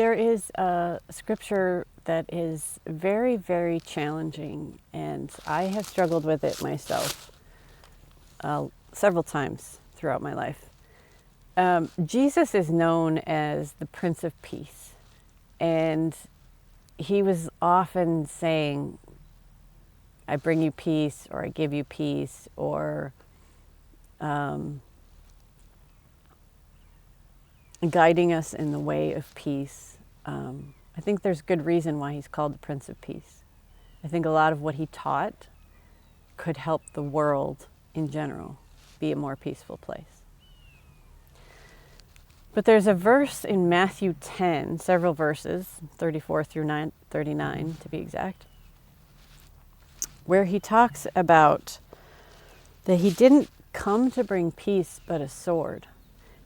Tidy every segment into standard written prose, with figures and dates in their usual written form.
There is a scripture that is very, very challenging, and I have struggled with it myself several times throughout my life. Jesus is known as the Prince of Peace, and he was often saying, I bring you peace, or I give you peace, or guiding us in the way of peace. I think there's good reason why he's called the Prince of Peace. I think a lot of what he taught could help the world in general be a more peaceful place. But there's a verse in Matthew 10, several verses, 34 through 39 to be exact, where he talks about that he didn't come to bring peace but a sword.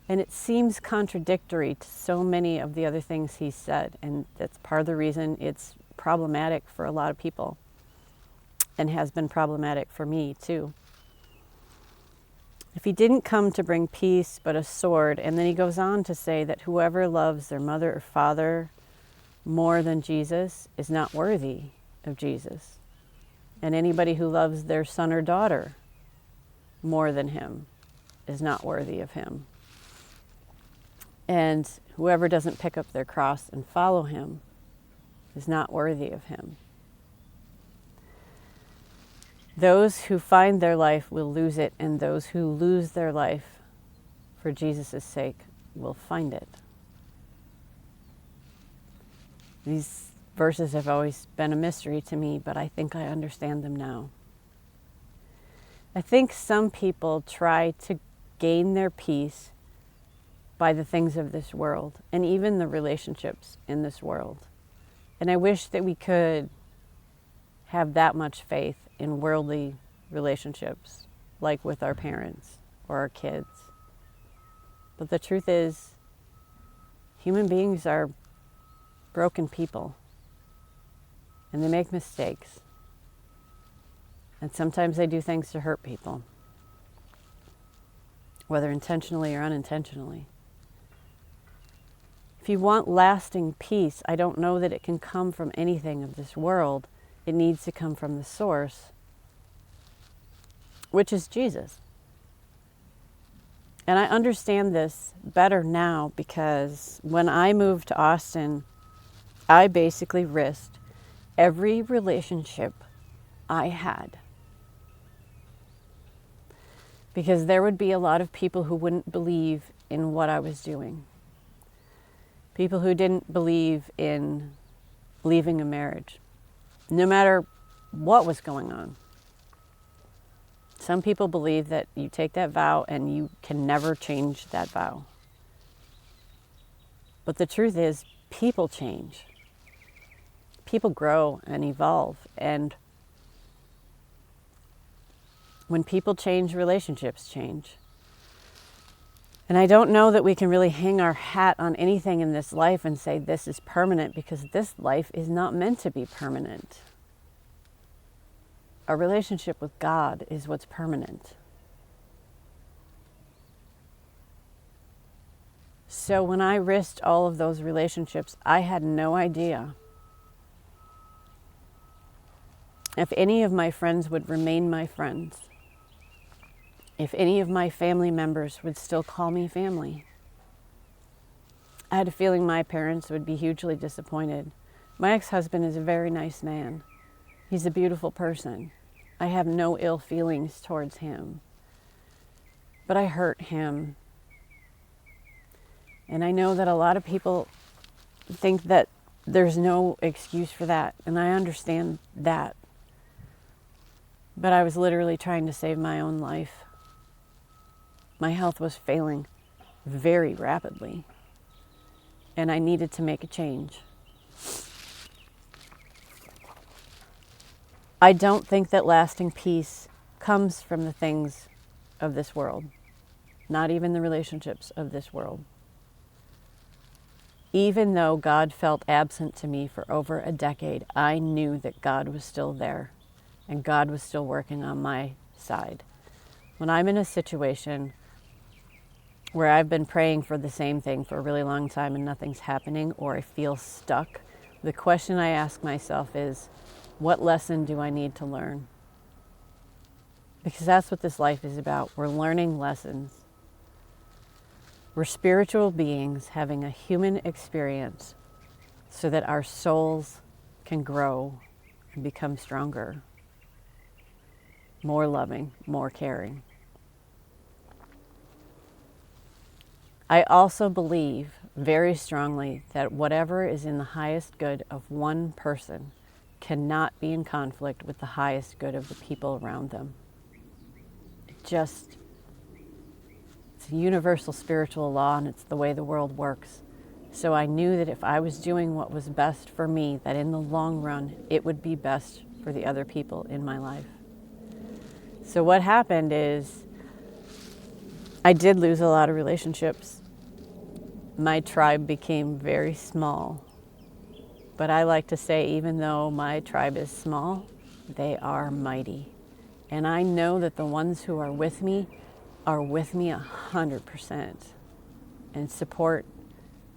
And it seems contradictory to so many of the other things he said. And that's part of the reason it's problematic for a lot of people, and has been problematic for me too. If he didn't come to bring peace but a sword, and then he goes on to say that whoever loves their mother or father more than Jesus is not worthy of Jesus. And anybody who loves their son or daughter more than him is not worthy of him. And whoever doesn't pick up their cross and follow him is not worthy of him. Those who find their life will lose it, and those who lose their life for Jesus' sake will find it. These verses have always been a mystery to me, but I think I understand them now. I think some people try to gain their peace by the things of this world, and even the relationships in this world. And I wish that we could have that much faith in worldly relationships, like with our parents or our kids. But the truth is, human beings are broken people, and they make mistakes. And sometimes they do things to hurt people, whether intentionally or unintentionally. If you want lasting peace, I don't know that it can come from anything of this world. It needs to come from the source, which is Jesus. And I understand this better now because when I moved to Austin, I basically risked every relationship I had. Because there would be a lot of people who wouldn't believe in what I was doing. People who didn't believe in leaving a marriage, no matter what was going on. Some people believe that you take that vow and you can never change that vow. But the truth is, people change. People grow and evolve. And when people change, relationships change. And I don't know that we can really hang our hat on anything in this life and say this is permanent, because this life is not meant to be permanent. A relationship with God is what's permanent. So when I risked all of those relationships, I had no idea if any of my friends would remain my friends. If any of my family members would still call me family. I had a feeling my parents would be hugely disappointed. My ex-husband is a very nice man. He's a beautiful person. I have no ill feelings towards him. But I hurt him. And I know that a lot of people think that there's no excuse for that. And I understand that. But I was literally trying to save my own life. My health was failing very rapidly, and I needed to make a change. I don't think that lasting peace comes from the things of this world, not even the relationships of this world. Even though God felt absent to me for over a decade, I knew that God was still there, and God was still working on my side. When I'm in a situation where I've been praying for the same thing for a really long time and nothing's happening, or I feel stuck, the question I ask myself is, what lesson do I need to learn? Because that's what this life is about. We're learning lessons. We're spiritual beings having a human experience so that our souls can grow and become stronger, more loving, more caring. I also believe very strongly that whatever is in the highest good of one person cannot be in conflict with the highest good of the people around them. It's a universal spiritual law, and it's the way the world works. So I knew that if I was doing what was best for me, that in the long run, it would be best for the other people in my life. So what happened is I did lose a lot of relationships. My tribe became very small. But I like to say, even though my tribe is small, they are mighty. And I know that the ones who are with me are with me 100% and support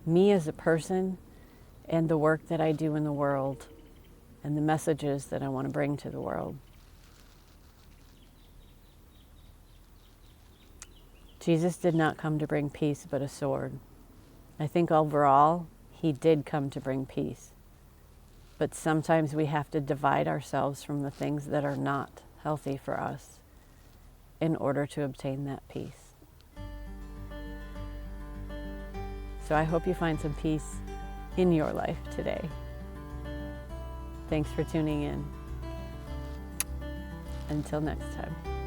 me as a person and the work that I do in the world and the messages that I want to bring to the world. Jesus did not come to bring peace, but a sword. I think overall, he did come to bring peace. But sometimes we have to divide ourselves from the things that are not healthy for us in order to obtain that peace. So I hope you find some peace in your life today. Thanks for tuning in. Until next time.